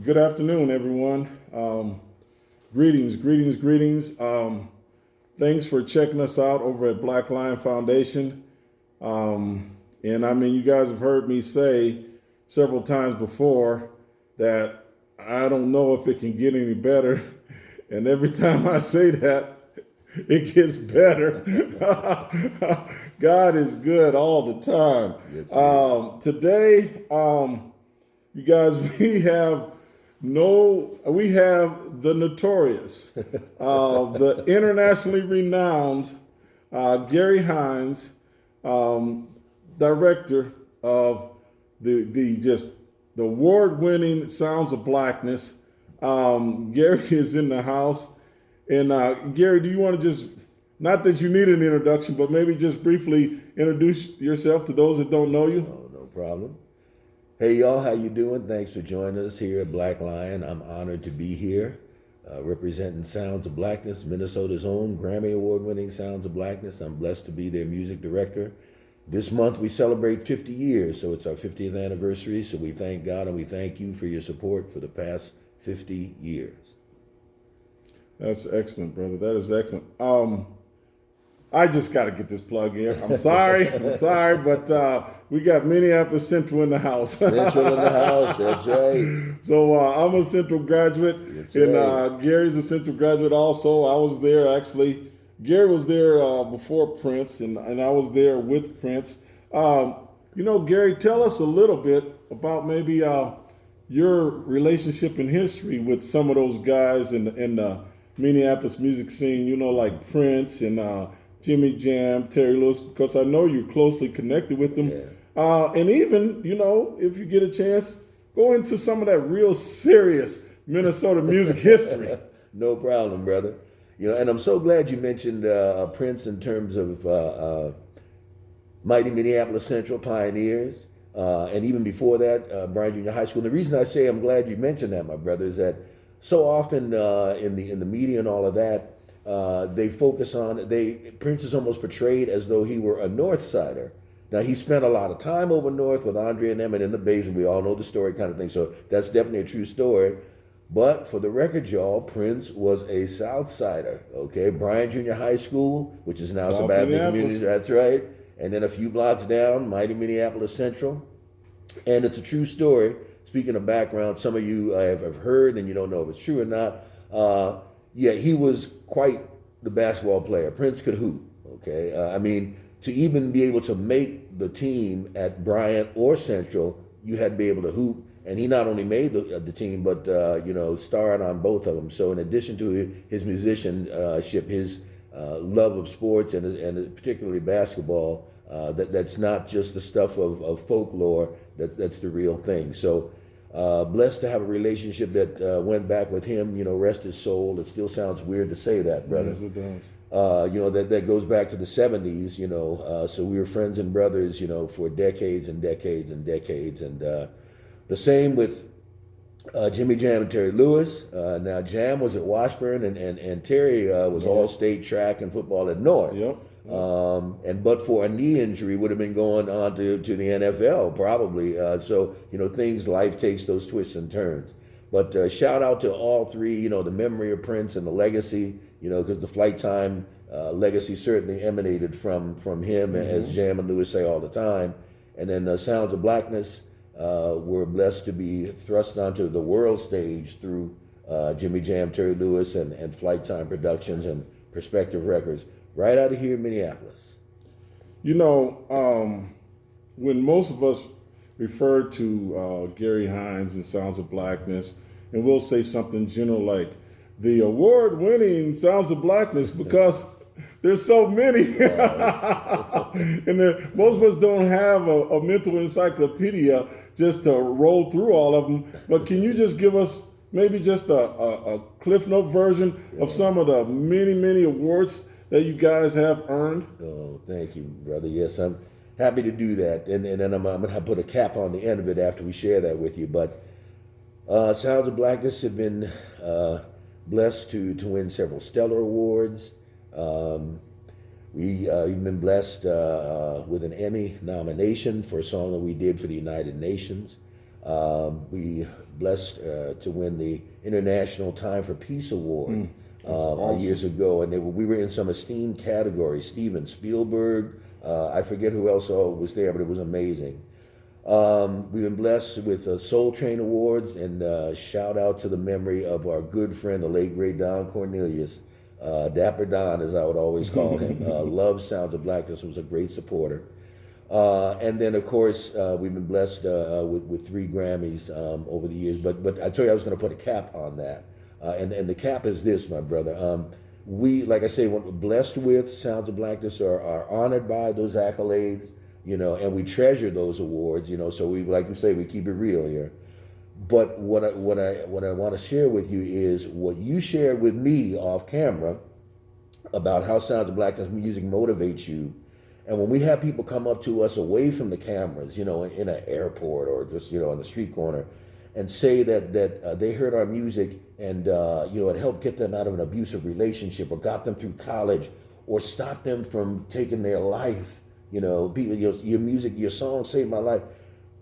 Good afternoon, everyone. Greetings, greetings, greetings. Thanks for checking us out over at Black Lion Foundation. And I mean, you guys have heard me say several times before that I don't know if it can get any better. And every time I say that, it gets better. God is good all the time. Yes, it is. Today, you guys, we have the notorious, the internationally renowned Gary Hines, director of the award-winning Sounds of Blackness. Gary is in the house, and Gary, do you want to just, not that you need an introduction, but maybe just briefly introduce yourself to those that don't know you? Oh, no problem. Hey, y'all, how you doing? Thanks for joining us here at Black Lion. I'm honored to be here, representing Sounds of Blackness, Minnesota's own Grammy Award-winning Sounds of Blackness. I'm blessed to be their music director. This month we celebrate 50 years, so it's our 50th anniversary. So we thank God and we thank you for your support for the past 50 years. That's excellent, brother. That is excellent. I just got to get this plug in. I'm sorry. I'm sorry, but we got Minneapolis Central in the house. Central in the house, that's right. So I'm a Central graduate, That's and right. Gary's a Central graduate also. I was there actually. Gary was there before Prince, and I was there with Prince. Gary, tell us a little bit about maybe your relationship and history with some of those guys in the Minneapolis music scene, like Prince and Jimmy Jam, Terry Lewis, because I know you're closely connected with them. Yeah. And even, if you get a chance, go into some of that real serious Minnesota music history. No problem, brother. And I'm so glad you mentioned Prince in terms of mighty Minneapolis Central pioneers, and even before that, Bryan Junior High School. And the reason I say I'm glad you mentioned that, my brother, is that so often in the media and all of that, they focus on Prince is almost portrayed as though he were a North Sider. Now he spent a lot of time over north with Andre and them and in the basement. We all know the story, kind of thing. So that's definitely a true story. But for the record, y'all, Prince was a South Sider. Okay, Bryan Junior High School, which is now South Sabathia Minneapolis. Community. That's right. And then a few blocks down, mighty Minneapolis Central. And it's a true story. Speaking of background, some of you have heard, and you don't know if it's true or not. Yeah, he was quite the basketball player. Prince could hoop. Okay, I mean, to even be able to make the team at Bryant or Central, you had to be able to hoop. And he not only made the team, but starred on both of them. So in addition to his musicianship, his love of sports and particularly basketball, that's not just the stuff of folklore. That's the real thing. So blessed to have a relationship that went back with him. Rest his soul. It still sounds weird to say that, brother. Yes, it does. That goes back to the 70s. So we were friends and brothers. For decades and decades and decades. And the same with Jimmy Jam and Terry Lewis. Now Jam was at Washburn, and Terry was all state track and football at North. Yep. But for a knee injury, would have been going on to the NFL probably. So things, life takes those twists and turns. But shout out to all three. The memory of Prince and the legacy. Because the flight time legacy certainly emanated from him, as Jam and Lewis say all the time. And then Sounds of Blackness. We're blessed to be thrust onto the world stage through Jimmy Jam, Terry Lewis, and Flight Time Productions and Perspective Records, right out of here in Minneapolis. When most of us refer to Gary Hines and Sounds of Blackness, and we'll say something general like the award-winning Sounds of Blackness because there's so many. And then most of us don't have a mental encyclopedia just to roll through all of them. But can you just give us maybe just a Cliff Note version of some of the many, many awards that you guys have earned? Oh, thank you, brother. Yes, I'm happy to do that. And then I'm going to put a cap on the end of it after we share that with you. But Sounds of Blackness have been blessed to win several Stellar Awards. We've been blessed with an Emmy nomination for a song that we did for the United Nations. We blessed to win the International Time for Peace Award awesome. years ago, and we were in some esteemed categories. Steven Spielberg, I forget who else was there, but it was amazing. We've been blessed with Soul Train Awards, and shout out to the memory of our good friend, the late great Don Cornelius, Dapper Don, as I would always call him. Loved Sounds of Blackness, was a great supporter. And then, of course, we've been blessed with 3 Grammys over the years. But I told you I was going to put a cap on that. And the cap is this, my brother. We, like I say, we're blessed with Sounds of Blackness, are honored by those accolades, and we treasure those awards, so we, like you say, we keep it real here. But what I want to share with you is what you shared with me off camera about how Sounds of Blackness music motivates you. And when we have people come up to us away from the cameras, in an airport or just, on the street corner, and say that they heard our music and, it helped get them out of an abusive relationship or got them through college or stopped them from taking their life, people, your music, your song saved my life.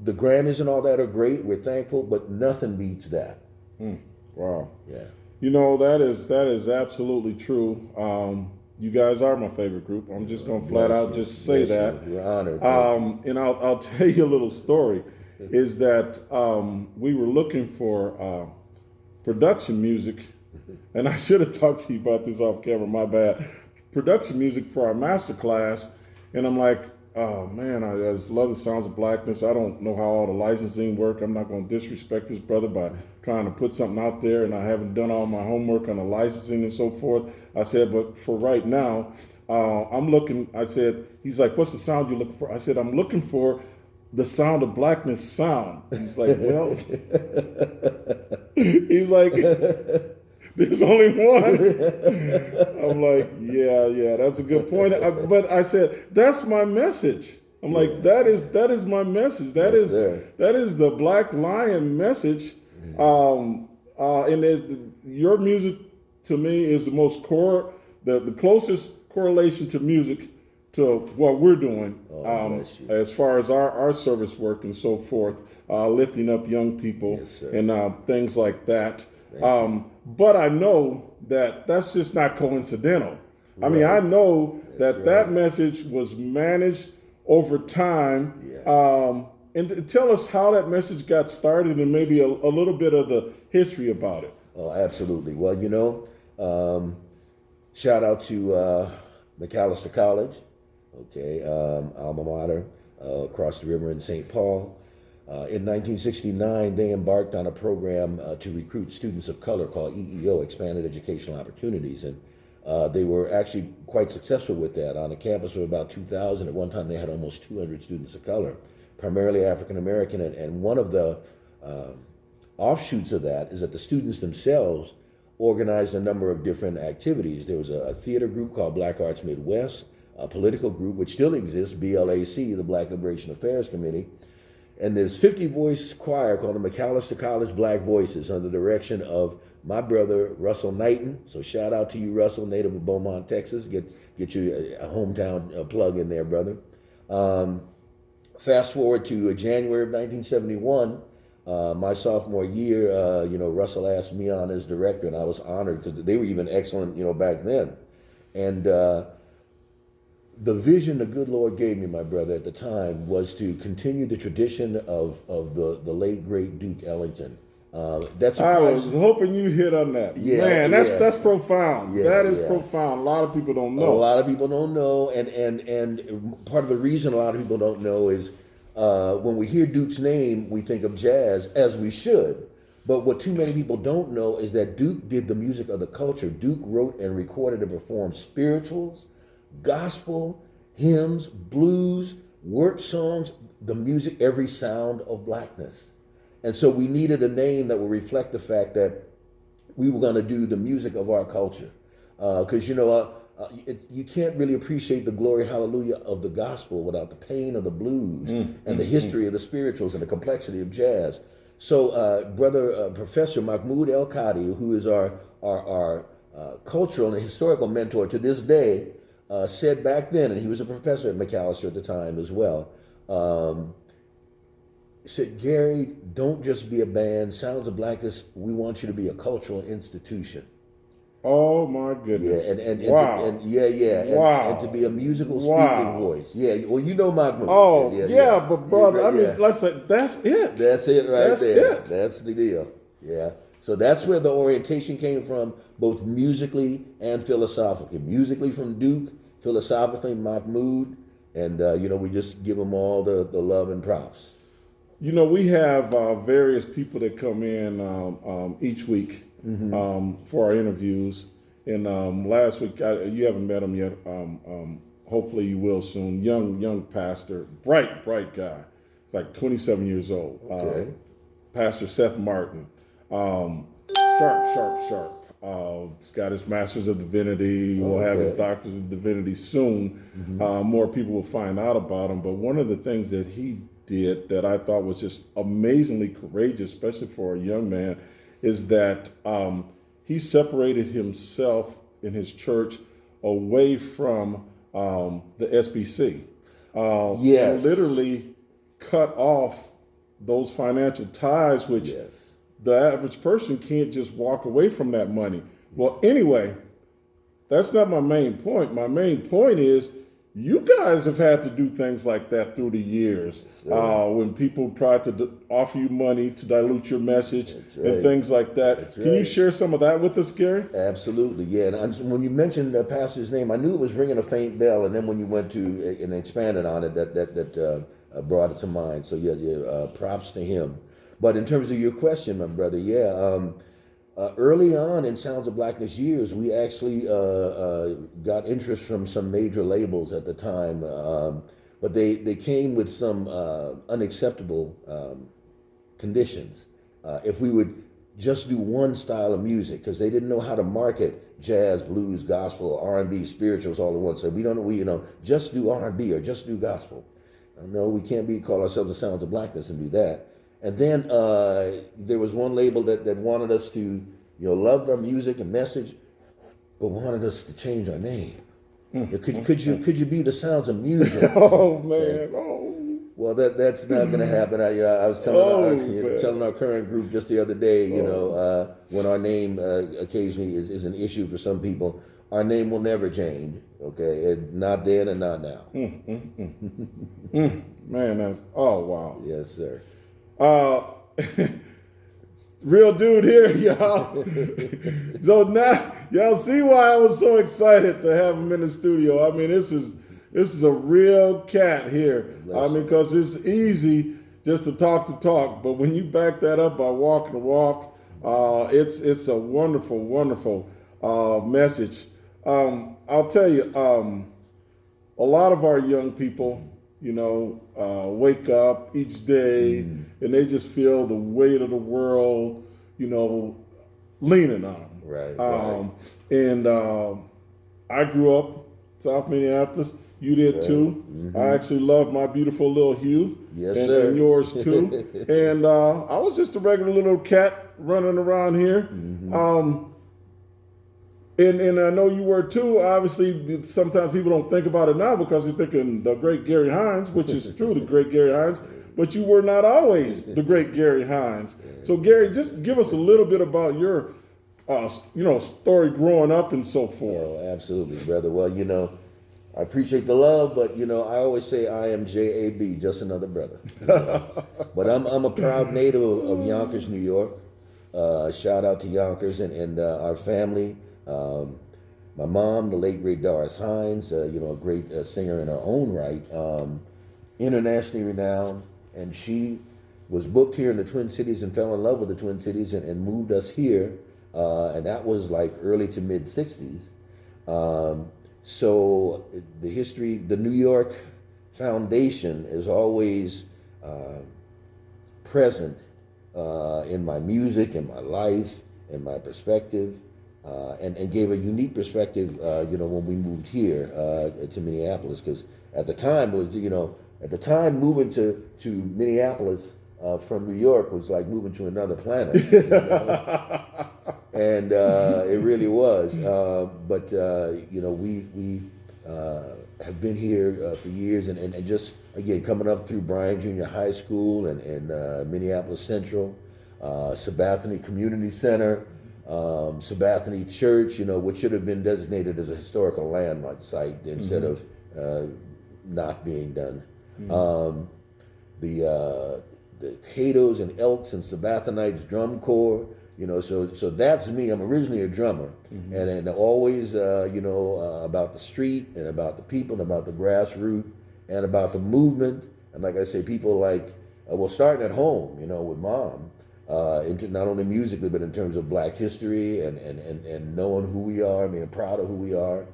The Grammys and all that are great. We're thankful, but nothing beats that. Wow. Yeah. That is absolutely true. You guys are my favorite group. I'm just going to flat out just say that. You're honored. And I'll tell you a little story, is that we were looking for production music, and I should have talked to you about this off camera, my bad. Production music for our master class, and I'm like, oh man, I just love the Sounds of Blackness. I don't know how all the licensing work. I'm not going to disrespect this brother by trying to put something out there, and I haven't done all my homework on the licensing and so forth. I said, but for right now, I'm looking. I said, he's like, what's the sound you're looking for? I said, I'm looking for the Sound of Blackness sound. He's like, well, he's like, there's only one. I'm like, yeah, that's a good point. But I said, that's my message. I'm like, that is my message. That is the Black Lion message. Your music to me is the most the closest correlation to music to what we're doing as far as our service work and so forth, lifting up young people and things like that. But I know that that's just not coincidental. Right. I mean, I know that message was managed over time. Yes. And tell us how that message got started and maybe a little bit of the history about it. Oh, absolutely. Well, shout out to McAllister College, alma mater, across the river in St. Paul. In 1969, they embarked on a program to recruit students of color called EEO, Expanded Educational Opportunities. And they were actually quite successful with that. On a campus of about 2,000, at one time they had almost 200 students of color, primarily African American. And one of the offshoots of that is that the students themselves organized a number of different activities. There was a theater group called Black Arts Midwest, a political group which still exists, BLAC, the Black Liberation Affairs Committee. And there's 50-voice choir called the McAllister College Black Voices under the direction of my brother, Russell Knighton. So shout out to you, Russell, native of Beaumont, Texas. Get you a hometown plug in there, brother. Fast forward to January of 1971, my sophomore year, Russell asked me on as director, and I was honored because they were even excellent, back then. And the vision the good Lord gave me, my brother, at the time was to continue the tradition of the late, great Duke Ellington. I was hoping you'd hit on that. Yeah, man, that's profound. Yeah, that is profound. A lot of people don't know. A lot of people don't know, and part of the reason a lot of people don't know is when we hear Duke's name, we think of jazz, as we should. But what too many people don't know is that Duke did the music of the culture. Duke wrote and recorded and performed spirituals, gospel, hymns, blues, work songs, the music, every sound of blackness. And so we needed a name that would reflect the fact that we were going to do the music of our culture. Because, you can't really appreciate the glory, hallelujah, of the gospel without the pain of the blues and the history of the spirituals and the complexity of jazz. So, Professor Mahmoud El-Kadi, who is our cultural and historical mentor to this day, said back then, and he was a professor at McAllister at the time as well, said, Gary, don't just be a band. Sounds of Blackness, we want you to be a cultural institution. Oh my Yeah, goodness! and Wow! and to Wow! be a musical speaking Wow! voice. Yeah, well, you know Mahmoud. Oh yeah, but brother, I mean, Yeah. let's say that's it. That's it right That's there. it. That's the deal. Yeah. So that's where the orientation came from, both musically and philosophically. Musically from Duke, philosophically Mahmoud, and we just give them all the love and props. You know, we have various people that come in each week for our interviews. And last week, you haven't met him yet. Hopefully, you will soon. Young pastor, bright guy. He's like 27 years old. Okay. Pastor Seth Martin. Sharp. He's got his Master's of Divinity. He'll have his Doctor's of Divinity soon. More people will find out about him. But one of the things that he did that I thought was just amazingly courageous, especially for a young man, is that he separated himself in his church away from the SBC. Yes. Literally cut off those financial ties, which Yes. the average person can't just walk away from that money. Well, anyway, that's not my main point. My main point is you guys have had to do things like that through the years. When people try to offer you money to dilute your message and things like that. Can you share some of that with us, Gary? Absolutely, yeah. And when you mentioned the pastor's name, I knew it was ringing a faint bell, and then when you went to and expanded on it, that brought it to mind. So yeah, props to him. But in terms of your question, my brother, early on in Sounds of Blackness years, we actually got interest from some major labels at the time, but they came with some unacceptable conditions. If we would just do one style of music, because they didn't know how to market jazz, blues, gospel, R&B, spirituals all at once. So we just do R&B or just do gospel. No, we can't call ourselves the Sounds of Blackness and do that. And then there was one label that wanted us to, loved our music and message, but wanted us to change our name. Could you be the Sounds of Music? Oh man! Oh. Well, that's not going to happen. I was telling our current group just the other day, when our name occasionally is an issue for some people, our name will never change. Okay, not then and not now. Man, that's wow. Yes, sir. Real dude here, y'all. So now y'all see why I was so excited to have him in the studio. I mean, this is a real cat here. I mean, because it's easy just to talk, but when you back that up by walking the walk, it's a wonderful message. I'll tell you, a lot of our young people, wake up each day and they just feel the weight of the world, leaning on them. Right. And I grew up South Minneapolis. You did too. I actually love my beautiful little Hugh. Yes, sir. And yours too. And I was just a regular little cat running around here. And I know you were too. Obviously, sometimes people don't think about it now because they're thinking the great Gary Hines, which is true, the great Gary Hines. But you were not always the great Gary Hines. So, Gary, just give us a little bit about your, story growing up and so forth. Oh, absolutely, brother. Well, I appreciate the love, but I always say I am JAB, just another brother. But I'm a proud native of Yonkers, New York. Shout out to Yonkers and our family. My mom, the late great Doris Hines, a great singer in her own right, internationally renowned, and she was booked here in the Twin Cities and fell in love with the Twin Cities and moved us here, and that was like early to mid 60s. So the history, the New York foundation is always present in my music, in my life, in my perspective. And gave a unique perspective, when we moved here to Minneapolis, because at the time moving to Minneapolis from New York was like moving to another planet, and it really was. But we have been here for years, and just again, coming up through Bryan Junior High School and Minneapolis Central, Sabathani Community Center, Sabathani Church, which should have been designated as a historical landmark site instead of not being done. The Cato's and Elks and Sabathanites Drum Corps, so that's me. I'm originally a drummer, and always, about the street and about the people and about the grassroots and about the movement. And like I say, people like, starting at home, with mom, not only musically, but in terms of Black history and knowing who we are, being proud of who we are,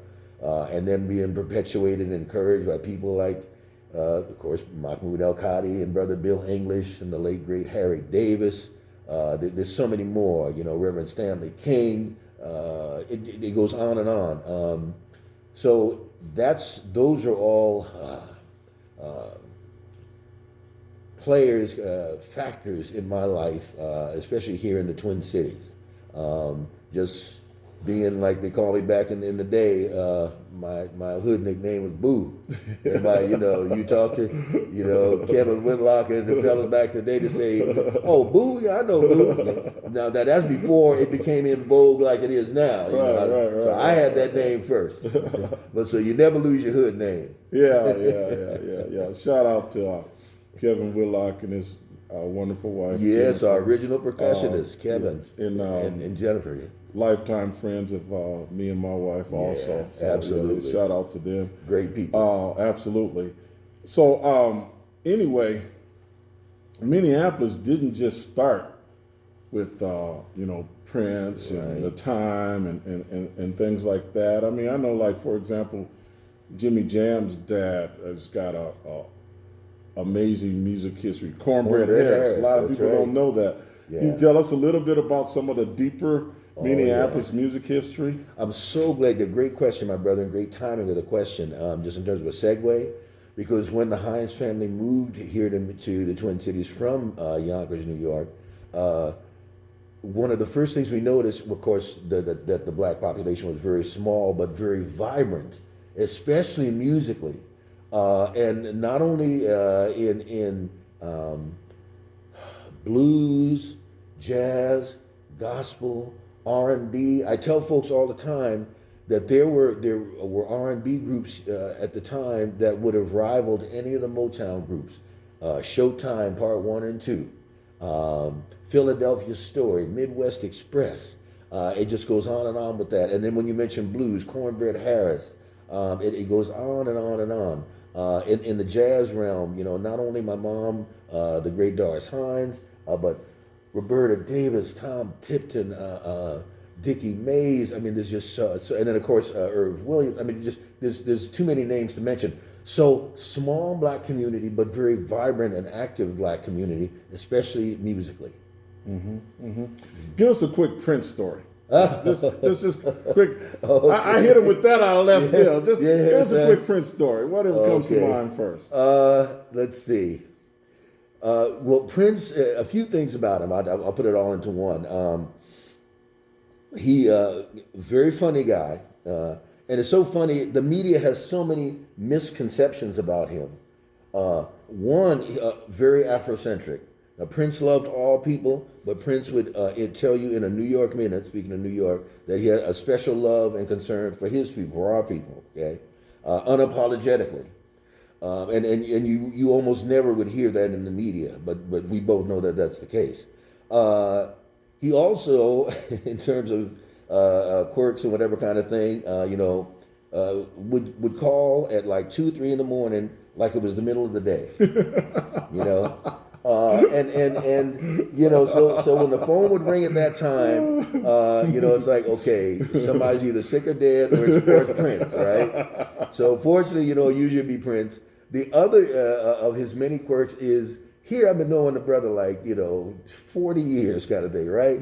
and then being perpetuated and encouraged by people like, of course, Mahmoud El-Khadi and Brother Bill English and the late, great Harry Davis. There's so many more, Reverend Stanley King. It goes on and on. So those are all players, factors in my life, especially here in the Twin Cities. Just being, like they call me back in the day, my hood nickname was Boo. Everybody, you talk to, Kevin Whitlock and the fellas back in the day to say, oh, Boo, yeah, I know Boo. Now that's before it became in vogue like it is now. So I had that name first. But so you never lose your hood name. Yeah. Shout out to Kevin Whitlock and his wonderful wife. Yes, our original percussionist, Kevin and Jennifer. Lifetime friends of me and my wife also. So, absolutely. Shout out to them. Great people. Absolutely. So anyway, Minneapolis didn't just start with Prince and the time and things like that. I mean, I know, like, for example, Jimmy Jam's dad has got a amazing music history. Cornbread Harris. A lot of people don't know that. Yeah. Can you tell us a little bit about some of the deeper Minneapolis music history? I'm so glad. Great question, my brother, and great timing of the question, just in terms of a segue, because when the Hines family moved here to the Twin Cities from Yonkers, New York, one of the first things we noticed, of course, that the Black population was very small but very vibrant, especially musically. And not only in blues, jazz, gospel, R&B. I tell folks all the time that there were R&B groups at the time that would have rivaled any of the Motown groups. Showtime Part 1 and 2, Philadelphia Story, Midwest Express. It just goes on and on with that. And then when you mention blues, Cornbread Harris, it goes on and on and on. In the jazz realm, not only my mom, the great Doris Hines, but Roberta Davis, Tom Tipton, Dickie Mays. I mean, there's just and then of course Irv Williams. I mean, just there's too many names to mention. So small Black community, but very vibrant and active Black community, especially musically. Give us a quick Prince story. Just quick. Okay. I hit him with that out of left field. Just give us a quick Prince story. Whatever comes to mind first. Let's see. Well, Prince, a few things about him. I'll put it all into one. He very funny guy, and it's so funny. The media has so many misconceptions about him. One, very Afrocentric. Now, Prince loved all people, but Prince would tell you in a New York Minute, speaking of New York, that he had a special love and concern for his people, for our people. Okay, unapologetically. And you almost never would hear that in the media, but we both know that that's the case. He also, in terms of quirks and whatever kind of thing, would call at like 2 or 3 in the morning like it was the middle of the day. So when the phone would ring at that time, it's like, okay, somebody's either sick or dead or it's Prince, right? So fortunately, usually be Prince. The other of his many quirks is, here I've been knowing the brother like, 40 years kind of thing, right?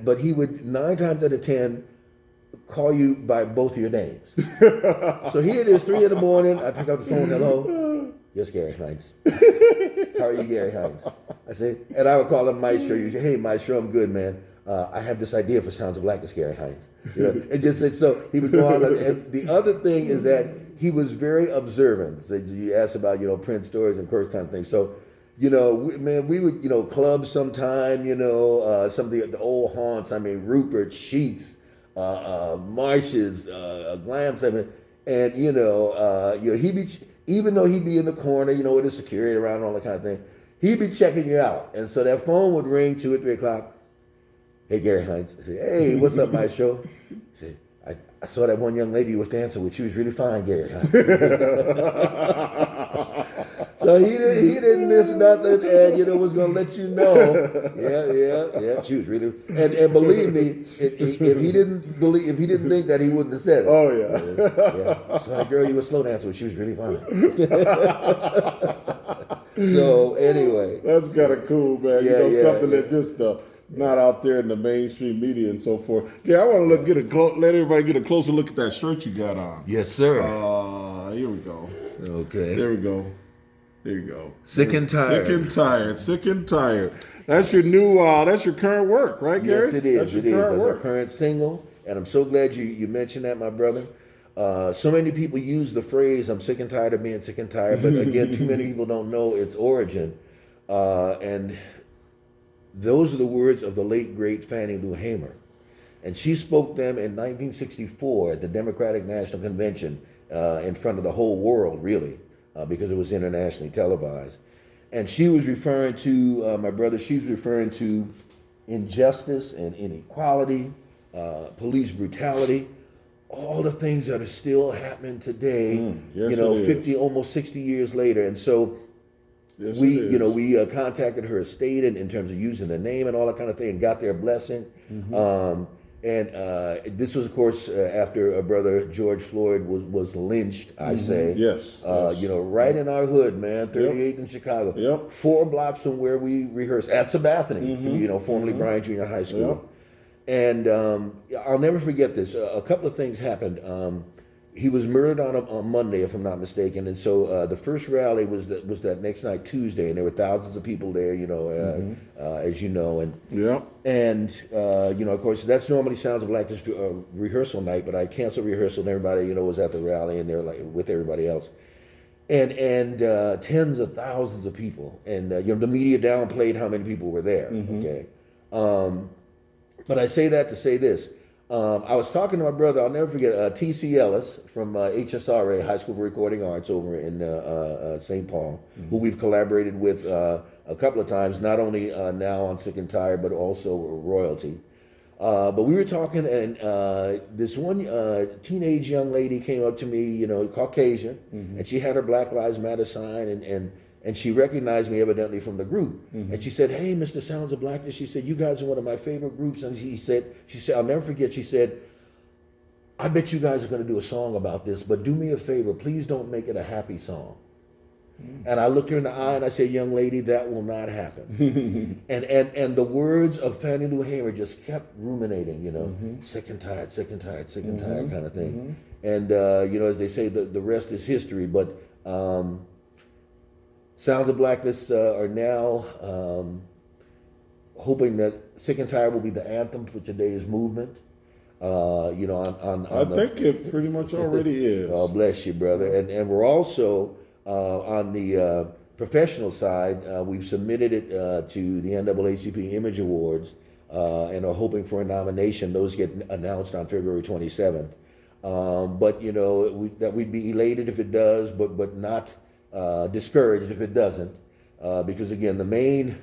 But he would 9 times out of 10 call you by both of your names. So here it is, 3 in the morning, I pick up the phone, hello? Yes, Gary Hines. How are you, Gary Hines? I say, and I would call him Maestro. You say, hey, Maestro, I'm good, man. I have this idea for Sounds of Blackness, Gary Hines. And just so he would go on. And the other thing is that he was very observant. So you asked about, Prince stories and of course kind of thing. So, we would, club sometime, some of the old haunts. I mean, Rupert, Sheets, Marshes, Glams, and he'd be, even though he'd be in the corner, with the security around and all that kind of thing, he'd be checking you out. And so that phone would ring 2 or 3 o'clock. Hey, Gary Hines. I said, hey, what's up, Maestro? He said, I saw that one young lady you was dancing with. She was really fine, Gary Hines. So he didn't miss nothing, and was gonna let you know. Yeah. She was really, and believe me, if he didn't think that, he wouldn't have said it. Oh yeah. So that girl you were slow dancing with, she was really fine. So anyway, that's kind of cool, man. Something that just not out there in the mainstream media and so forth. Yeah, I want to let everybody get a closer look at that shirt you got on. Yes, sir. Here we go. Okay. There we go. There you go. Sick and tired. Sick and tired. That's your new. That's your current work, right, Gary? Yes, it is. That's our current single, and I'm so glad you mentioned that, my brother. So many people use the phrase "I'm sick and tired of being sick and tired," but again, too many people don't know its origin. And those are the words of the late great Fannie Lou Hamer, and she spoke them in 1964 at the Democratic National Convention in front of the whole world, really. Because it was internationally televised. And she was referring to, my brother, she was referring to injustice and inequality, police brutality, all the things that are still happening today, Yes, 50, almost 60 years later. And so we contacted her estate in terms of using the name and all that kind of thing and got their blessing. And this was, of course, after brother George Floyd was lynched, I say. Yes. Right in our hood, man, 38th in Chicago. Yep. 4 blocks from where we rehearsed at Sabathani, formerly Bryan Junior High School. Yep. And I'll never forget this. A couple of things happened. He was murdered on Monday, if I'm not mistaken, and so the first rally was that next night, Tuesday, and there were thousands of people there, as you know, and of course that's normally Sounds of Blackness rehearsal night, but I canceled rehearsal, and everybody was at the rally, and they're like with everybody else, and tens of thousands of people, and the media downplayed how many people were there. Okay, but I say that to say this. I was talking to my brother, I'll never forget, T.C. Ellis from HSRA, High School for Recording Arts over in St. Paul, who we've collaborated with a couple of times, not only now on Sick and Tired, but also Royalty. But we were talking, and this one teenage young lady came up to me, Caucasian, and she had her Black Lives Matter sign, and she recognized me evidently from the group. And she said, hey, Mr. Sounds of Blackness, she said, you guys are one of my favorite groups. And she said, I'll never forget, she said, I bet you guys are going to do a song about this, but do me a favor, please don't make it a happy song. And I looked her in the eye and I said, young lady, that will not happen. and the words of Fannie Lou Hamer just kept ruminating, sick and tired, sick and tired, sick and tired kind of thing. And, as they say, the rest is history. But Sounds of Blackness are now hoping that Sick and Tired will be the anthem for today's movement. I think it pretty much already is. Oh, bless you, brother. And we're also on the professional side. We've submitted it to the NAACP Image Awards and are hoping for a nomination. Those get announced on February 27th. But that we'd be elated if it does, but not discouraged if it doesn't, because again, the main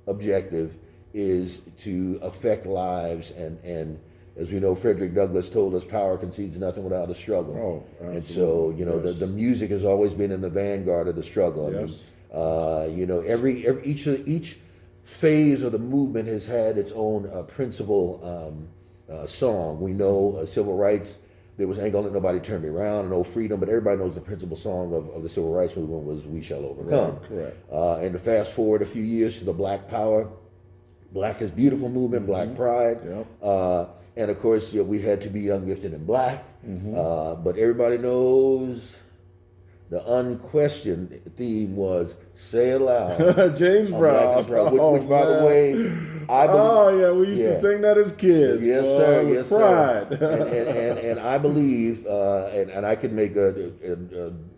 objective is to affect lives, and as we know, Frederick Douglass told us, power concedes nothing without a struggle. Oh, and so the music has always been in the vanguard of the struggle. Yes. I mean, each phase of the movement has had its own principal song. We know civil rights. There was Ain't Gonna Let Nobody Turn Me Around, and Old Freedom, but everybody knows the principal song of the civil rights movement was We Shall Overcome. Right, correct. And to fast forward a few years to the Black Power, Black is Beautiful movement, Black Pride. Yep. And of course, we had To Be Young, Gifted, and Black. But everybody knows the unquestioned theme was "Say It Loud." James I'm Black Brown. and Proud, which by the Man. way, I believe. Oh yeah, we used to Yeah. sing that as kids. Yes, boy, sir. with Yes, pride. sir. And I believe, and I could make an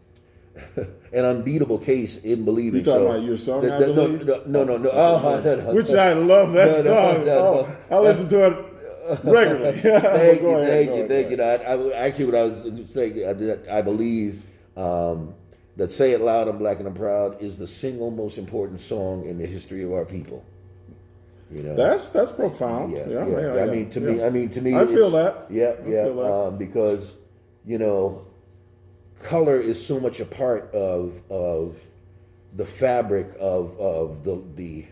unbeatable case in believing. You talking So, about your song? I no, believe. no. Oh, no. Which I love that No, no, song. no, Oh, no. I listen to it regularly. Thank Go you, ahead, thank you, thank you. Actually, what I was saying, I believe that "Say It Loud, I'm Black and I'm Proud" is the single most important song in the history of our people. You know, That's profound. Yeah. I mean, to me, I feel it's, that. Yeah, I feel that. because you know, color is so much a part of the fabric of the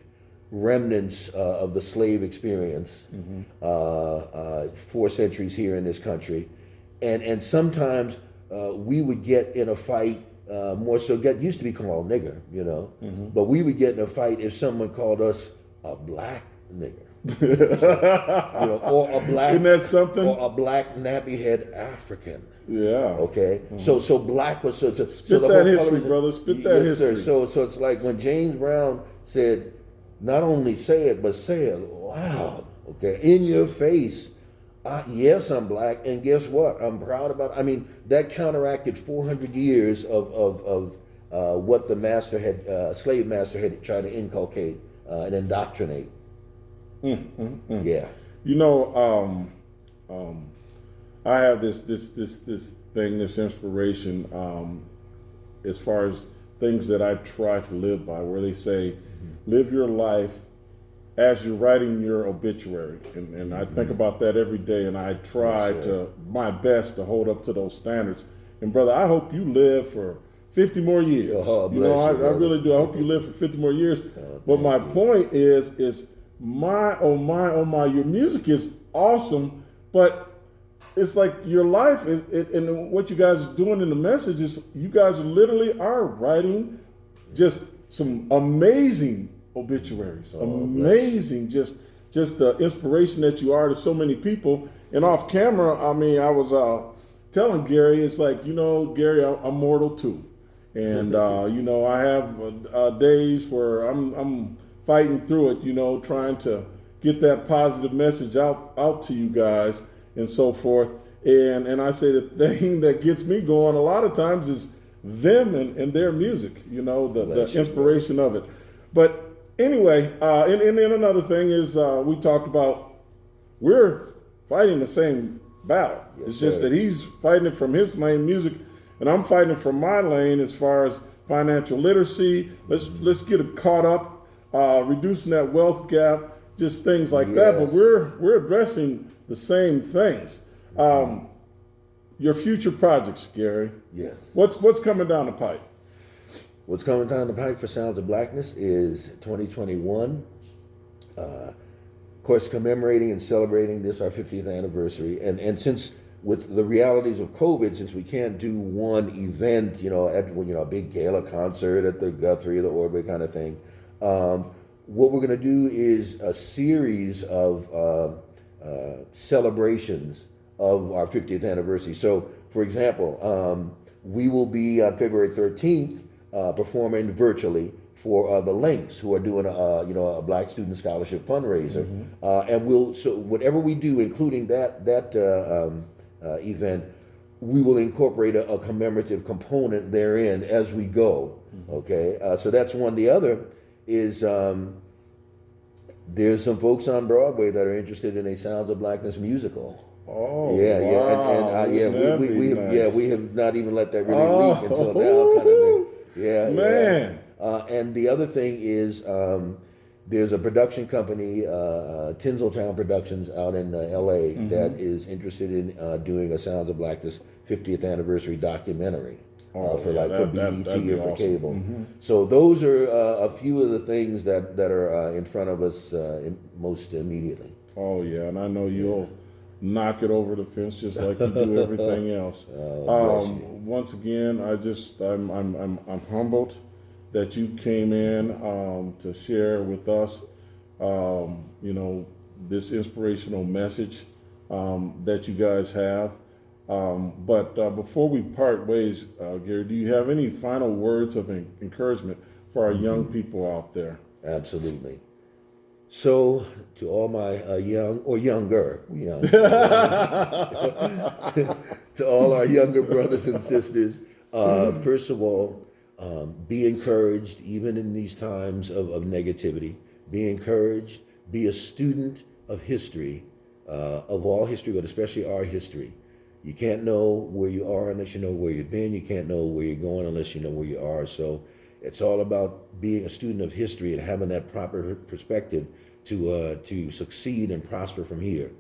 remnants of the slave experience, 4 centuries here in this country, and sometimes we would get in a fight. More so, get used to be called nigger, you know, but we would get in a fight if someone called us a black nigger, you know, or a black, Isn't that something? or a black nappy head African. Yeah. Okay. So black was so Spit the that whole history, color, brother. Spit that history. Sir. So it's like when James Brown said, not only say it, but say it loud. Okay, in your face. Yes, I'm black, and guess what? I'm proud about it. I mean, that counteracted 400 years of what the slave master had tried to inculcate and indoctrinate. Yeah. You know, I have this thing, this inspiration, as far as things that I try to live by, where they say, live your life as you're writing your obituary. And I think about that every day, and I try my best to hold up to those standards. And brother, I hope you live for 50 more years. Oh, you know, I brother. really do. I hope you live for 50 more years. But my point is oh my, your music is awesome, but it's like your life and what you guys are doing in the message is you guys literally are writing just some amazing obituaries, amazing, just the inspiration that you are to so many people. And off camera, I mean, I was telling Gary, it's like, you know, Gary, I'm mortal too, and you know, I have days where I'm fighting through it, you know, trying to get that positive message out to you guys and so forth. And I say the thing that gets me going a lot of times is them and their music, you know, the inspiration of it. But anyway, and then another thing is we talked about we're fighting the same battle. Yes, it's just sir. that he's fighting it from his lane, music, and I'm fighting it from my lane as far as financial literacy. Let's get it caught up, reducing that wealth gap, just things like that. But we're addressing the same things. Your future projects, Gary. Yes. What's coming down the pipe? What's coming down the pike for Sounds of Blackness is 2021. Of course, commemorating and celebrating this, our 50th anniversary. And since with the realities of COVID, since we can't do one event, you know, a big gala concert at the Guthrie or the Ordway kind of thing, what we're going to do is a series of celebrations of our 50th anniversary. So, for example, we will be on February 13th performing virtually for the Links, who are doing a Black Student Scholarship fundraiser, and so whatever we do, including that event, we will incorporate a commemorative component therein as we go. Okay, so that's one. The other is there's some folks on Broadway that are interested in a Sounds of Blackness musical. Oh, yeah, wow. We have not even let that really leak until now, kind of thing. Yeah, man. And the other thing is, there's a production company, Tinseltown Productions, out in L.A. that is interested in doing a Sounds of Blackness 50th anniversary documentary for BET or for awesome. cable. So those are a few of the things that are in front of us most immediately. Oh yeah, and I know you'll knock it over the fence just like you do everything else. Once again, I'm humbled that you came in to share with us, this inspirational message that you guys have. But before we part ways, Gary, do you have any final words of encouragement for our young people out there? Absolutely. So, to all my young or younger, young, to all our younger brothers and sisters, first of all, be encouraged even in these times of negativity. Be encouraged. Be a student of history, of all history, but especially our history. You can't know where you are unless you know where you've been. You can't know where you're going unless you know where you are. So it's all about being a student of history and having that proper perspective to succeed and prosper from here.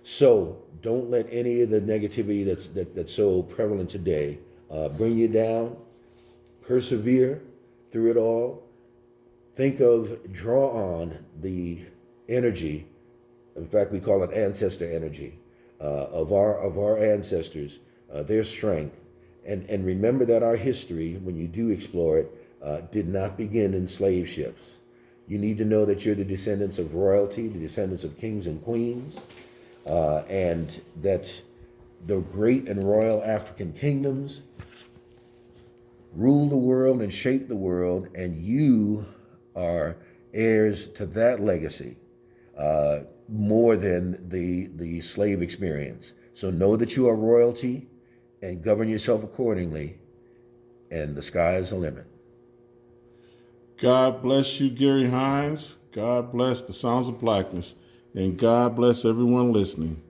So don't let any of the negativity that's so prevalent today bring you down. Persevere through it all. Draw on the energy. In fact, we call it ancestor energy of our ancestors, their strength, and remember that our history, when you do explore it, did not begin in slave ships. You need to know that you're the descendants of royalty, the descendants of kings and queens, and that the great and royal African kingdoms ruled the world and shaped the world, and you are heirs to that legacy more than the slave experience. So know that you are royalty and govern yourself accordingly, and the sky is the limit. God bless you, Gary Hines. God bless the Sounds of Blackness. And God bless everyone listening.